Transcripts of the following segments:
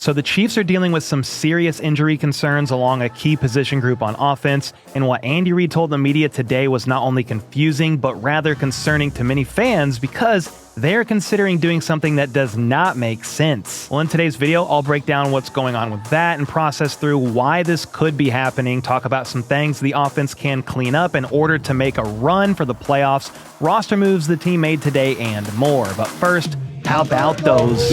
So the Chiefs are dealing with some serious injury concerns along a key position group on offense, and what Andy Reid told the media today was not only confusing, but rather concerning to many fans because they're considering doing something that does not make sense. Well, in today's video, I'll break down what's going on with that and process through why this could be happening, talk about some things the offense can clean up in order to make a run for the playoffs, roster moves the team made today, and more. But first, how about those?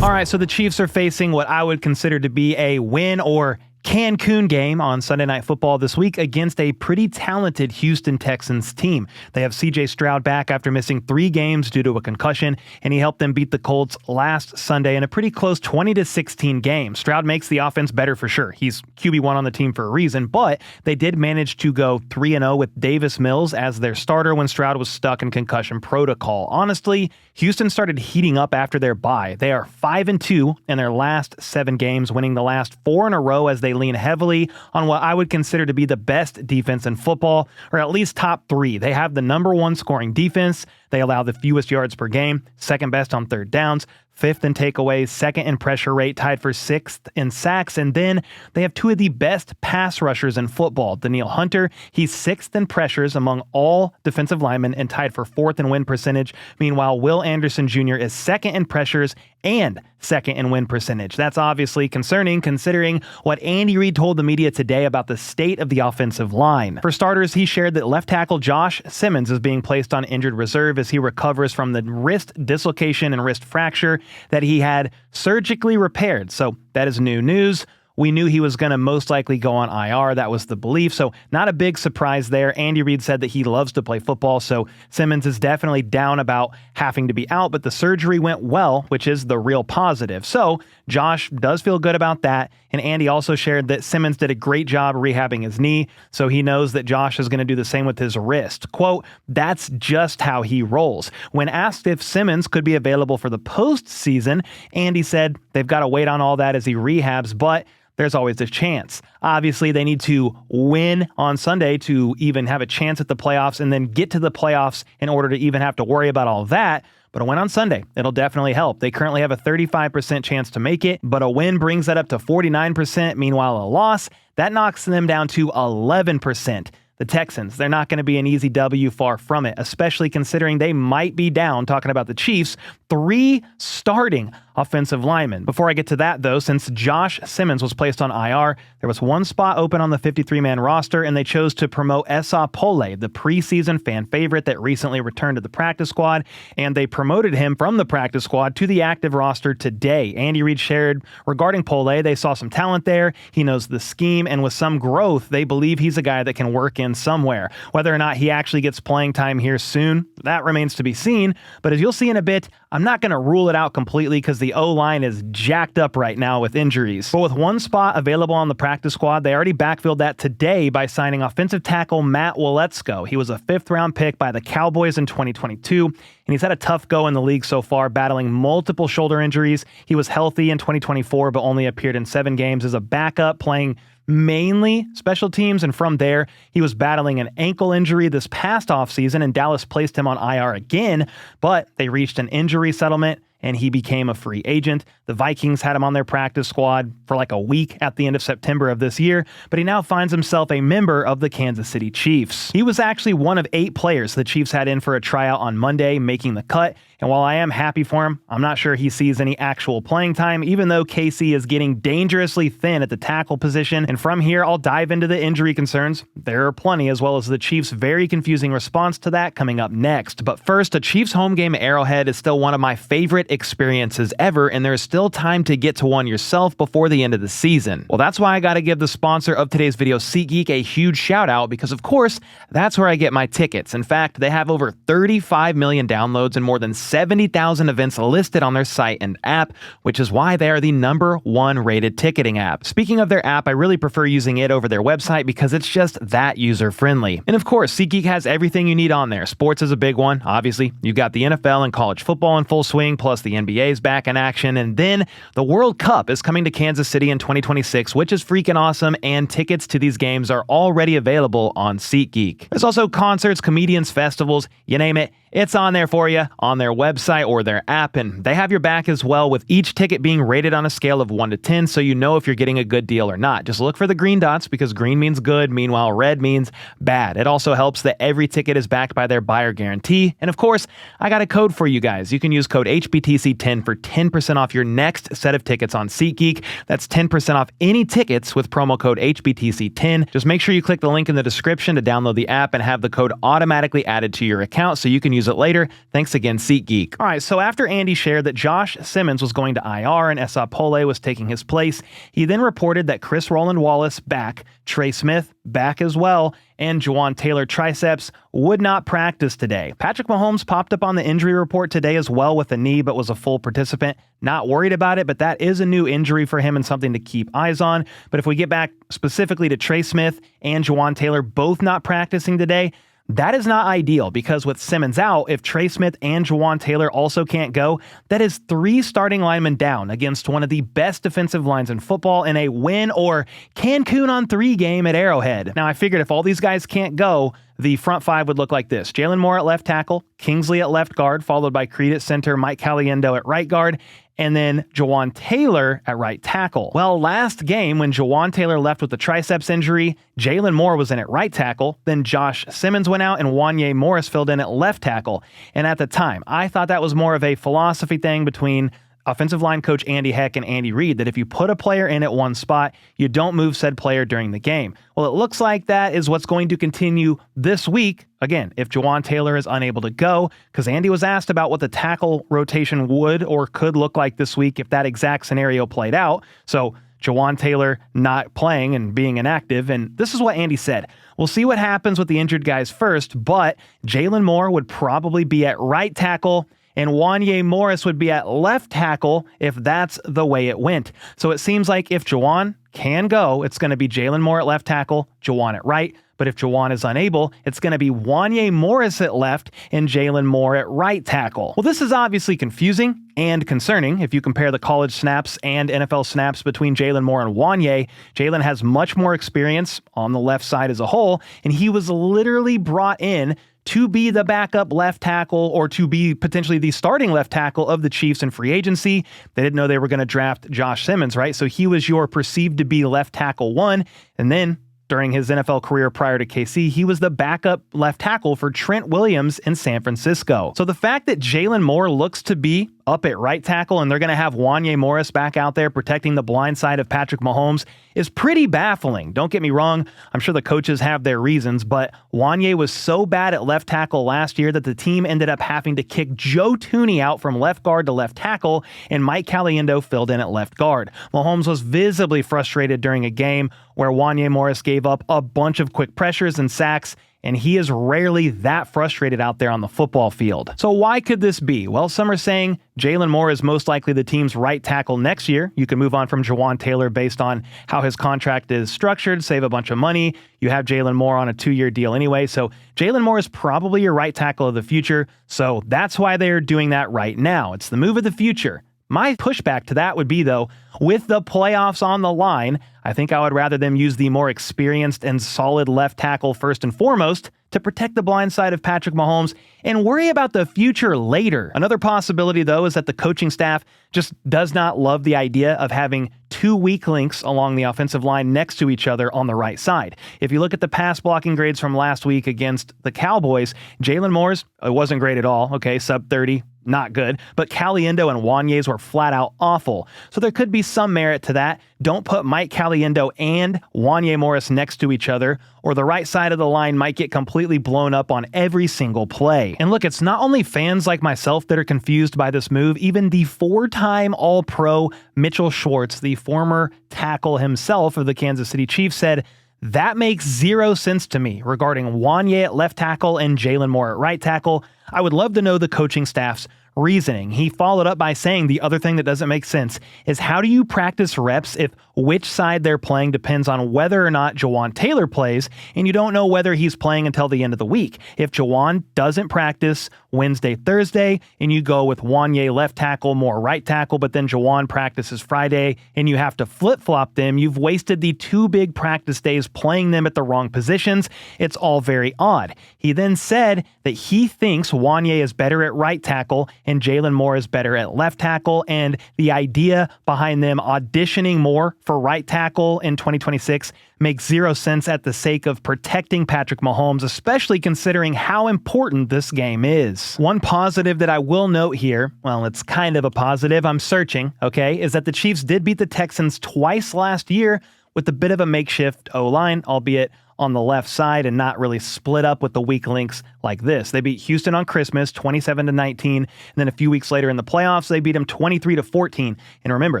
All right, so the Chiefs are facing what I would consider to be a win or Cancun game on Sunday Night Football this week against a pretty talented Houston Texans team. They have C.J. Stroud back after missing 3 games due to a concussion, and he helped them beat the Colts last Sunday in a pretty close 20-16 game. Stroud makes the offense better for sure. He's QB1 on the team for a reason, but they did manage to go 3-0 with Davis Mills as their starter when Stroud was stuck in concussion protocol. Honestly, Houston started heating up after their bye. They are 5-2 in their last 7 games, winning the last 4 in a row as they lean heavily on what I would consider to be the best defense in football, or at least top 3. They have the #1 scoring defense. They allow the fewest yards per game, second best on third downs, 5th in takeaways, 2nd in pressure rate, tied for 6th in sacks, and then they have 2 of the best pass rushers in football. Danielle Hunter, he's 6th in pressures among all defensive linemen and tied for 4th in win percentage. Meanwhile, Will Anderson Jr. is 2nd in pressures and 2nd in win percentage. That's obviously concerning considering what Andy Reid told the media today about the state of the offensive line. For starters, he shared that left tackle Josh Simmons is being placed on injured reserve as he recovers from the wrist dislocation and wrist fracture that he had surgically repaired. So that is new news. We knew he was going to most likely go on IR. That was the belief. So not a big surprise there. Andy Reid said that he loves to play football, so Simmons is definitely down about having to be out, but the surgery went well, which is the real positive. So Josh does feel good about that. And Andy also shared that Simmons did a great job rehabbing his knee, so he knows that Josh is going to do the same with his wrist. Quote, "That's just how he rolls." When asked if Simmons could be available for the postseason, Andy said they've got to wait on all that as he rehabs, but there's always a chance. Obviously, they need to win on Sunday to even have a chance at the playoffs and then get to the playoffs in order to even have to worry about all that. But a win on Sunday, it'll definitely help. They currently have a 35% chance to make it, but a win brings that up to 49%. Meanwhile, a loss, that knocks them down to 11%. The Texans, they're not going to be an easy W, far from it, especially considering they might be down, talking about the Chiefs, 3 starting offensive linemen. Before I get to that, though, since Josh Simmons was placed on IR, there was 1 spot open on the 53-man roster, and they chose to promote Esa Pole, the preseason fan favorite that recently returned to the practice squad, and they promoted him from the practice squad to the active roster today. Andy Reid shared regarding Pole, they saw some talent there, he knows the scheme, and with some growth, they believe he's a guy that can work in somewhere. Whether or not he actually gets playing time here soon, that remains to be seen, but as you'll see in a bit, I'm not going to rule it out completely because the O-line is jacked up right now with injuries. But with 1 spot available on the practice squad, they already backfilled that today by signing offensive tackle Matt Waletzko. He was a 5th-round pick by the Cowboys in 2022, and he's had a tough go in the league so far, battling multiple shoulder injuries. He was healthy in 2024, but only appeared in 7 games as a backup, playing mainly special teams, and from there, he was battling an ankle injury this past offseason, and Dallas placed him on IR again, but they reached an injury settlement, and he became a free agent. The Vikings had him on their practice squad for like a week at the end of September of this year, but he now finds himself a member of the Kansas City Chiefs. He was actually one of 8 players the Chiefs had in for a tryout on Monday, making the cut, and while I am happy for him, I'm not sure he sees any actual playing time, even though KC is getting dangerously thin at the tackle position. And from here, I'll dive into the injury concerns. There are plenty, as well as the Chiefs' very confusing response to that coming up next. But first, a Chiefs home game at Arrowhead is still one of my favorite experiences ever, and there is still time to get to one yourself before the end of the season. Well, that's why I got to give the sponsor of today's video, SeatGeek, a huge shout out because, of course, that's where I get my tickets. In fact, they have over 35 million downloads and more than 70,000 events listed on their site and app, which is why they are the #1 rated ticketing app. Speaking of their app, I really prefer using it over their website because it's just that user-friendly. And of course, SeatGeek has everything you need on there. Sports is a big one, obviously. You've got the NFL and college football in full swing, plus the NBA is back in action, and then the World Cup is coming to Kansas City in 2026, which is freaking awesome, and tickets to these games are already available on SeatGeek. There's also concerts, comedians, festivals, you name it. It's on there for you on their website or their app, and they have your back as well, with each ticket being rated on a scale of 1 to 10, so you know if you're getting a good deal or not. Just look for the green dots because green means good, meanwhile red means bad. It also helps that every ticket is backed by their buyer guarantee. And of course, I got a code for you guys. You can use code HBTC10 for 10% off your next set of tickets on SeatGeek. That's 10% off any tickets with promo code HBTC10. Just make sure you click the link in the description to download the app and have the code automatically added to your account so you can use it later. Thanks again, SeatGeek. All right, so after Andy shared that Josh Simmons was going to IR and Esa Pole was taking his place, he then reported that Chris Rowland-Wallace back, Trey Smith back as well, and Jawaan Taylor triceps would not practice today. Patrick Mahomes popped up on the injury report today as well with a knee, but was a full participant. Not worried about it, but that is a new injury for him and something to keep eyes on. But if we get back specifically to Trey Smith and Jawaan Taylor both not practicing today, that is not ideal, because with Simmons out, if Trey Smith and Jawaan Taylor also can't go, that is 3 starting linemen down against one of the best defensive lines in football in a win or Cancun on 3 game at Arrowhead. Now, I figured if all these guys can't go, the front 5 would look like this: Jalen Moore at left tackle, Kingsley at left guard, followed by Creed at center, Mike Caliendo at right guard, and then Jawaan Taylor at right tackle. Well, last game when Jawaan Taylor left with the triceps injury, Jalen Moore was in at right tackle, then Josh Simmons went out and Wanye Morris filled in at left tackle. And at the time, I thought that was more of a philosophy thing between offensive line coach Andy Heck and Andy Reid, that if you put a player in at one spot, you don't move said player during the game. Well, it looks like that is what's going to continue this week. Again, if Jawaan Taylor is unable to go, because Andy was asked about what the tackle rotation would or could look like this week if that exact scenario played out. So Jawaan Taylor not playing and being inactive, and this is what Andy said: "We'll see what happens with the injured guys first, but Jalen Moore would probably be at right tackle, and Wanye Morris would be at left tackle if that's the way it went." So it seems like if Jawaan can go, it's going to be Jalen Moore at left tackle, Jawaan at right. But if Jawaan is unable, it's going to be Wanye Morris at left and Jalen Moore at right tackle. Well, this is obviously confusing and concerning. If you compare the college snaps and NFL snaps between Jalen Moore and Wanye, Jalen has much more experience on the left side as a whole, and he was literally brought in to be the backup left tackle or to be potentially the starting left tackle of the Chiefs in free agency. They didn't know they were going to draft Josh Simmons, right? So he was your perceived to be left tackle 1, and then during his NFL career prior to KC, he was the backup left tackle for Trent Williams in San Francisco. So the fact that Jalen Moore looks to be up at right tackle and they're going to have Wanye Morris back out there protecting the blind side of Patrick Mahomes is pretty baffling. Don't get me wrong, I'm sure the coaches have their reasons, but Wanye was so bad at left tackle last year that the team ended up having to kick Joe Thuney out from left guard to left tackle, and Mike Caliendo filled in at left guard. Mahomes was visibly frustrated during a game where Wanye Morris gave up a bunch of quick pressures and sacks, and he is rarely that frustrated out there on the football field. So why could this be? Well, some are saying Jalen Moore is most likely the team's right tackle next year. You can move on from Jawaan Taylor based on how his contract is structured, save a bunch of money. You have Jalen Moore on a 2-year deal anyway, so Jalen Moore is probably your right tackle of the future, so that's why they're doing that right now. It's the move of the future. My pushback to that would be, though, with the playoffs on the line, I think I would rather them use the more experienced and solid left tackle first and foremost to protect the blind side of Patrick Mahomes and worry about the future later. Another possibility, though, is that the coaching staff just does not love the idea of having 2 weak links along the offensive line next to each other on the right side. If you look at the pass blocking grades from last week against the Cowboys, Jalen Moore's, it wasn't great at all. Okay, sub 30. Not good, but Caliendo and Wanye's were flat out awful. So there could be some merit to that. Don't put Mike Caliendo and Wanye Morris next to each other, or the right side of the line might get completely blown up on every single play. And look, it's not only fans like myself that are confused by this move. Even the 4-time All-Pro Mitchell Schwartz, the former tackle himself of the Kansas City Chiefs, said, "That makes 0 sense to me regarding Wanye at left tackle and Jalen Moore at right tackle. I would love to know the coaching staff's reasoning." He followed up by saying the other thing that doesn't make sense is how do you practice reps if which side they're playing depends on whether or not Jawaan Taylor plays, and you don't know whether he's playing until the end of the week. If Jawaan doesn't practice Wednesday, Thursday, and you go with Wanye left tackle, Moore right tackle, but then Jawaan practices Friday, and you have to flip-flop them, you've wasted the 2 big practice days playing them at the wrong positions. It's all very odd. He then said that he thinks Wanye is better at right tackle and Jalen Moore is better at left tackle, and the idea behind them auditioning more for right tackle in 2026 makes zero sense at the sake of protecting Patrick Mahomes, especially considering how important this game is. One positive that I will note here, well, it's kind of a positive, I'm searching, okay, is that the Chiefs did beat the Texans twice last year with a bit of a makeshift O-line, albeit on the left side and not really split up with the weak links like this. They beat Houston on Christmas 27-19, and then a few weeks later in the playoffs, they beat them 23-14. And remember,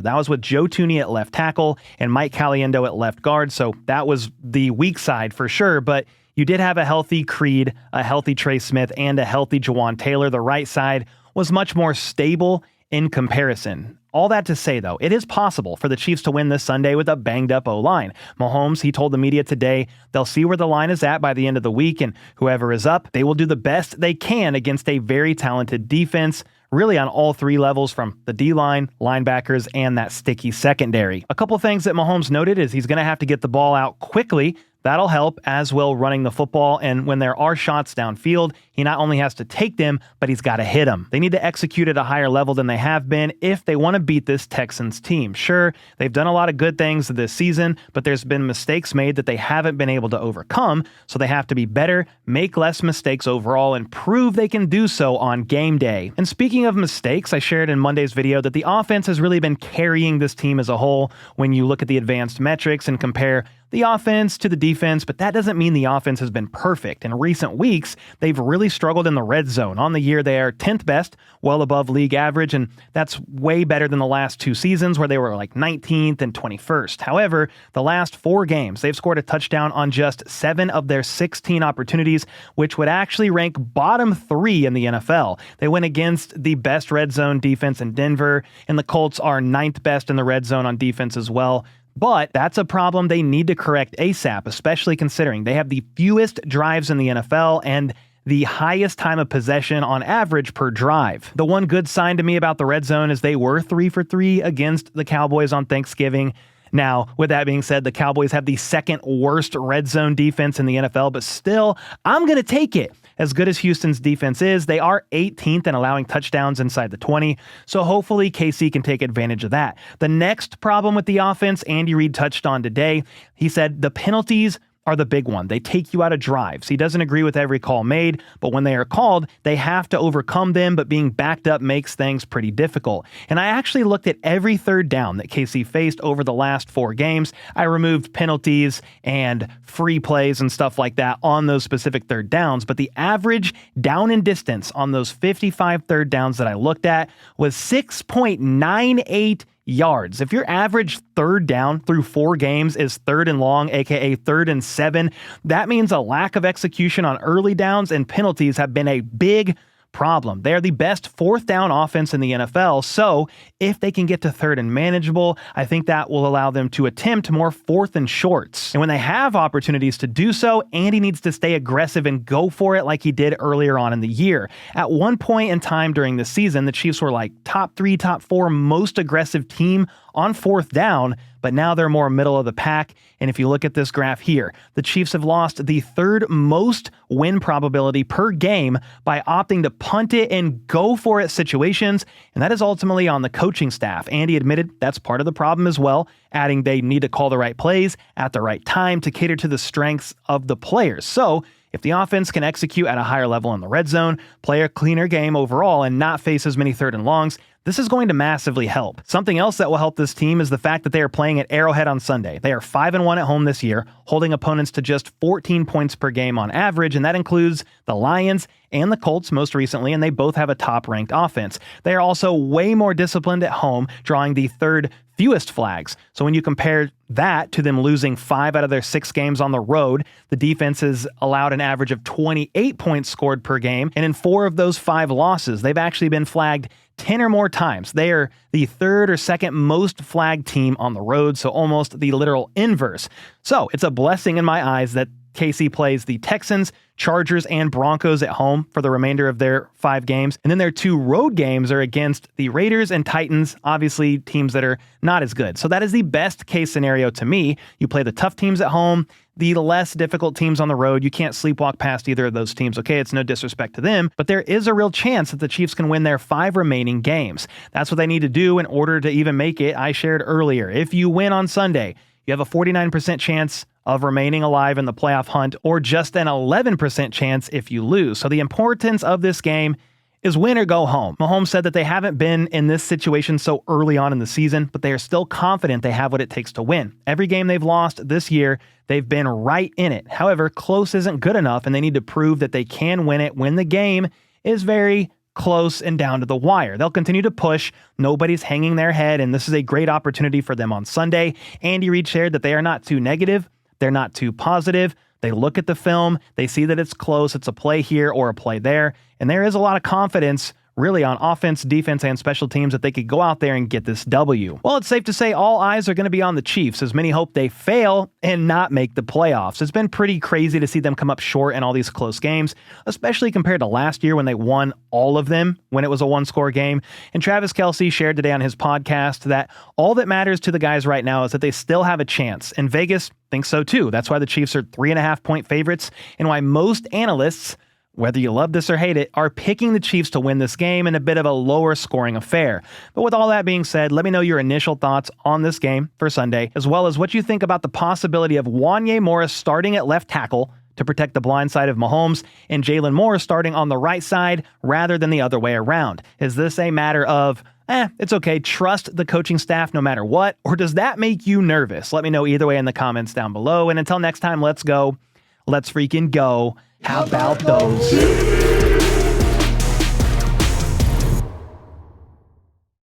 that was with Joe Thuney at left tackle and Mike Caliendo at left guard, so that was the weak side for sure, but you did have a healthy Creed, a healthy Trey Smith, and a healthy Jawan Taylor. The right side was much more stable in comparison. All that to say, though, it is possible for the Chiefs to win this Sunday with a banged-up O-line. Mahomes, he told the media today, they'll see where the line is at by the end of the week, and whoever is up, they will do the best they can against a very talented defense, really on all three levels, from the D-line, linebackers, and that sticky secondary. A couple things that Mahomes noted is he's going to have to get the ball out quickly. That'll help, as well running the football, and when there are shots downfield, he not only has to take them, but he's got to hit them. They need to execute at a higher level than they have been if they want to beat this Texans team. Sure, they've done a lot of good things this season, but there's been mistakes made that they haven't been able to overcome, so they have to be better, make less mistakes overall, and prove they can do so on game day. And speaking of mistakes, I shared in Monday's video that the offense has really been carrying this team as a whole when you look at the advanced metrics and compare the offense to the defense, but that doesn't mean the offense has been perfect. In recent weeks, they've really struggled in the red zone. On the year, they are 10th best, well above league average, and that's way better than the last two seasons where they were like 19th and 21st. However, the last 4 games, they've scored a touchdown on just 7 of their 16 opportunities, which would actually rank bottom 3 in the NFL. They went against the best red zone defense in Denver, and the Colts are 9th best in the red zone on defense as well. But that's a problem they need to correct ASAP, especially considering they have the fewest drives in the NFL and the highest time of possession on average per drive. The one good sign to me about the red zone is they were 3 for 3 against the Cowboys on Thanksgiving. Now, with that being said, the Cowboys have the second worst red zone defense in the NFL, but still, I'm going to take it. As good as Houston's defense is, they are 18th in allowing touchdowns inside the 20, so hopefully KC can take advantage of that. The next problem with the offense, Andy Reid touched on today, he said the penalties are the big one. They take you out of drives. He doesn't agree with every call made, but when they are called, they have to overcome them, but being backed up makes things pretty difficult. And I actually looked at every third down that KC faced over the last 4 games. I removed penalties and free plays and stuff like that on those specific third downs, but the average down and distance on those 55 third downs that I looked at was 6.98 yards. If your average third down through 4 games is 3rd and long, aka 3rd and 7, that means a lack of execution on early downs and penalties have been a big problem. They are the best 4th down offense in the NFL, so if they can get to 3rd and manageable, I think that will allow them to attempt more 4th and shorts. And when they have opportunities to do so, Andy needs to stay aggressive and go for it like he did earlier on in the year. At one point in time during the season, the Chiefs were like top 3, top 4 most aggressive team on 4th down, but now they're more middle of the pack. And if you look at this graph here, the Chiefs have lost the 3rd most win probability per game by opting to punt it and go for it situations, and that is ultimately on the coaching staff. Andy admitted that's part of the problem as well, adding they need to call the right plays at the right time to cater to the strengths of the players. So if the offense can execute at a higher level in the red zone, play a cleaner game overall, and not face as many 3rd and longs, this is going to massively help. Something else that will help this team is the fact that they are playing at Arrowhead on Sunday. They are 5-1 at home this year, holding opponents to just 14 points per game on average, and that includes the Lions and the Colts most recently, and they both have a top-ranked offense. They are also way more disciplined at home, drawing the 3rd fewest flags. So when you compare that to them losing 5 out of their 6 games on the road, the defense has allowed an average of 28 points scored per game, and in 4 of those 5 losses, they've actually been flagged 10 or more times. They are the 3rd or 2nd most flagged team on the road, so almost the literal inverse. So it's a blessing in my eyes that KC plays the Texans, Chargers, and Broncos at home for the remainder of their 5 games. And then their 2 road games are against the Raiders and Titans, obviously teams that are not as good. So that is the best case scenario to me. You play the tough teams at home, the less difficult teams on the road. You can't sleepwalk past either of those teams, okay? It's no disrespect to them, but there is a real chance that the Chiefs can win their 5 remaining games. That's what they need to do in order to even make it. I shared earlier, if you win on Sunday, you have a 49% chance of remaining alive in the playoff hunt, or just an 11% chance if you lose. So the importance of this game is win or go home. Mahomes said that they haven't been in this situation so early on in the season, but they are still confident they have what it takes to win. Every game they've lost this year, they've been right in it. However, close isn't good enough, and they need to prove that they can win it when the game is very close and down to the wire. They'll continue to push. Nobody's hanging their head, and this is a great opportunity for them on Sunday. Andy Reid shared that they are not too negative. They're not too positive. They look at the film, they see that it's close, it's a play here or a play there, and there is a lot of confidence really on offense, defense, and special teams that they could go out there and get this W. Well, it's safe to say all eyes are going to be on the Chiefs, as many hope they fail and not make the playoffs. It's been pretty crazy to see them come up short in all these close games, especially compared to last year when they won all of them when it was a one-score game. And Travis Kelce shared today on his podcast that all that matters to the guys right now is that they still have a chance, and Vegas thinks so too. That's why the Chiefs are 3.5-point favorites, and why most analysts, whether you love this or hate it, are picking the Chiefs to win this game in a bit of a lower scoring affair. But with all that being said, let me know your initial thoughts on this game for Sunday, as well as what you think about the possibility of Wanya Morris starting at left tackle to protect the blind side of Mahomes, and Jalen Moore starting on the right side rather than the other way around. Is this a matter of, it's okay, trust the coaching staff no matter what, or does that make you nervous? Let me know either way in the comments down below, and until next time, let's go. Let's freaking go. How about those?